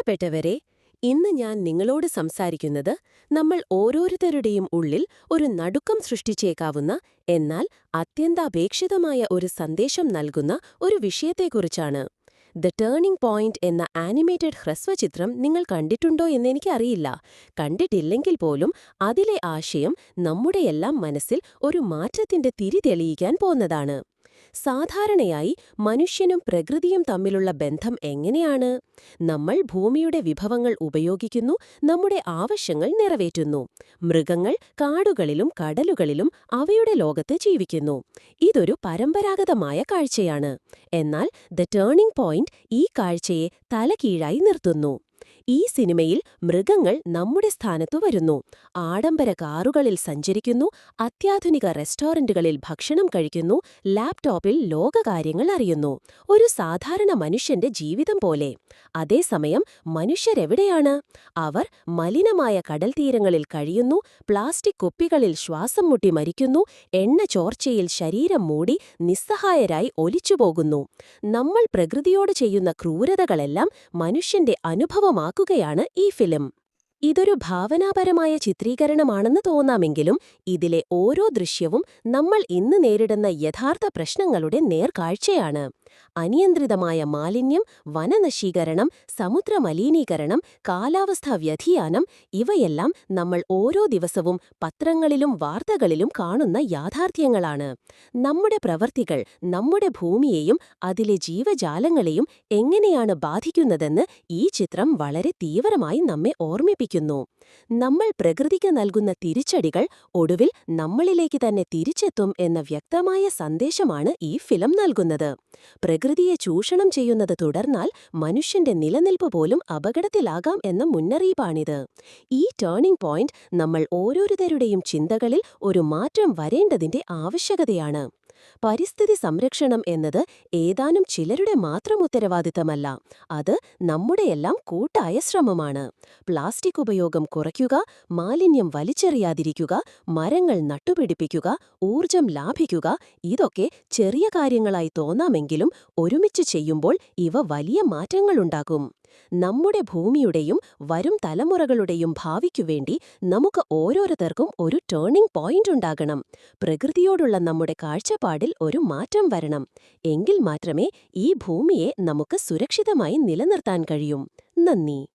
പ്രിയപ്പെട്ടവരെ, ഇന്ന് ഞാൻ നിങ്ങളോട് സംസാരിക്കുന്നത് നമ്മൾ ഓരോരുത്തരുടെയും ഉള്ളിൽ ഒരു നടുക്കം സൃഷ്ടിച്ചേക്കാവുന്ന, എന്നാൽ അത്യന്താപേക്ഷിതമായ ഒരു സന്ദേശം നൽകുന്ന ഒരു വിഷയത്തെക്കുറിച്ചാണ്. ദ ടേണിംഗ് പോയിന്റ് എന്ന ആനിമേറ്റഡ് ഹ്രസ്വചിത്രം നിങ്ങൾ കണ്ടിട്ടുണ്ടോ എന്നെനിക്കറിയില്ല. കണ്ടിട്ടില്ലെങ്കിൽ പോലും അതിലെ ആശയം നമ്മുടെയെല്ലാം മനസ്സിൽ ഒരു മാറ്റത്തിന്റെ തിരി തെളിയിക്കാൻ പോന്നതാണ്. സാധാരണയായി മനുഷ്യനും പ്രകൃതിയും തമ്മിലുള്ള ബന്ധം എങ്ങനെയാണ്? നമ്മൾ ഭൂമിയുടെ വിഭവങ്ങൾ ഉപയോഗിക്കുന്നു, നമ്മുടെ ആവശ്യങ്ങൾ നിറവേറ്റുന്നു. മൃഗങ്ങൾ കാടുകളിലും കടലുകളിലും അവയുടെ ലോകത്ത് ജീവിക്കുന്നു. ഇതൊരു പരമ്പരാഗതമായ കാഴ്ചയാണ്. എന്നാൽ ദ ടേണിംഗ് പോയിന്റ് ഈ കാഴ്ചയെ തലകീഴായി നിർത്തുന്നു. ഈ സിനിമയിൽ മൃഗങ്ങൾ നമ്മുടെ സ്ഥാനത്തു വരുന്നു. ആഡംബര കാറുകളിൽ സഞ്ചരിക്കുന്നു, അത്യാധുനിക റെസ്റ്റോറന്റുകളിൽ ഭക്ഷണം കഴിക്കുന്നു, ലാപ്ടോപ്പിൽ ലോകകാര്യങ്ങൾ അറിയുന്നു. ഒരു സാധാരണ മനുഷ്യന്റെ ജീവിതം പോലെ. അതേസമയം മനുഷ്യരെവിടെയാണ്? അവർ മലിനമായ കടൽത്തീരങ്ങളിൽ കഴിയുന്നു, പ്ലാസ്റ്റിക് കുപ്പികളിൽ ശ്വാസം മുട്ടി മരിക്കുന്നു, എണ്ണ ചോർച്ചയിൽ ശരീരം മൂടി നിസ്സഹായരായി ഒലിച്ചുപോകുന്നു. നമ്മൾ പ്രകൃതിയോട് ചെയ്യുന്ന ക്രൂരതകളെല്ലാം മനുഷ്യന്റെ അനുഭവമാക്കുകയാണ് ഈ ഫിലിം. ഇതൊരു ഭാവനാപരമായ ചിത്രീകരണമാണെന്ന് തോന്നാമെങ്കിലും ഇതിലെ ഓരോ ദൃശ്യവും നമ്മൾ ഇന്ന് നേരിടുന്ന യഥാർത്ഥ പ്രശ്നങ്ങളുടെ നേർക്കാഴ്ചയാണ്. അനിയന്ത്രിതമായ മാലിന്യം, വനനശീകരണം, സമുദ്രമലിനീകരണം, കാലാവസ്ഥാ വ്യതിയാനം ഇവയെല്ലാം നമ്മൾ ഓരോ ദിവസവും പത്രങ്ങളിലും വാർത്തകളിലും കാണുന്ന യാഥാർത്ഥ്യങ്ങളാണ്. നമ്മുടെ പ്രവൃത്തികൾ നമ്മുടെ ഭൂമിയെയും അതിലെ ജീവജാലങ്ങളെയും എങ്ങനെയാണ് ബാധിക്കുന്നതെന്ന് ഈ ചിത്രം വളരെ തീവ്രമായി നമ്മെ ഓർമ്മിപ്പിക്കുന്നു. നമ്മൾ പ്രകൃതിക്ക് നൽകുന്ന തിരിച്ചടികൾ ഒടുവിൽ നമ്മളിലേക്ക് തന്നെ തിരിച്ചെത്തും എന്ന വ്യക്തമായ സന്ദേശമാണ് ഈ ഫിലിം നൽകുന്നത്. പ്രകൃതിയെ ചൂഷണം ചെയ്യുന്നത് തുടർന്നാൽ മനുഷ്യന്റെ നിലനിൽപ്പ് പോലും അപകടത്തിലാകാം എന്ന മുന്നറിയിപ്പാണിത്. ഈ ടേണിംഗ് പോയിന്റ് നമ്മൾ ഓരോരുത്തരുടെയും ചിന്തകളിൽ ഒരു മാറ്റം വരേണ്ടതിന്റെ ആവശ്യകതയാണ്. പരിസ്ഥിതി സംരക്ഷണം എന്നത് ഏതാനും ചിലരുടെ മാത്രം ഉത്തരവാദിത്തമല്ല. അത് നമ്മുടെയെല്ലാം കൂട്ടായ ശ്രമമാണ്. പ്ലാസ്റ്റിക് ഉപയോഗം കുറയ്ക്കുക, മാലിന്യം വലിച്ചെറിയാതിരിക്കുക, മരങ്ങൾ നട്ടുപിടിപ്പിക്കുക, ഊർജം ലാഭിക്കുക, ഇതൊക്കെ ചെറിയ കാര്യങ്ങളായി തോന്നാമെങ്കിലും ഒരുമിച്ച് ചെയ്യുമ്പോൾ ഇവ വലിയ മാറ്റങ്ങളുണ്ടാക്കും. നമ്മുടെ ഭൂമിയുടെയും വരും തലമുറകളുടെയും ഭാവിക്കുവേണ്ടി നമുക്ക് ഓരോരുത്തർക്കും ഒരു ടേണിംഗ് പോയിന്റ് ഉണ്ടാകണം. പ്രകൃതിയോടുള്ള നമ്മുടെ കാഴ്ചപ്പാടിൽ ഒരു മാറ്റം വരണം. എങ്കിൽ മാത്രമേ ഈ ഭൂമിയെ നമുക്ക് സുരക്ഷിതമായി നിലനിർത്താൻ കഴിയൂ. നന്ദി.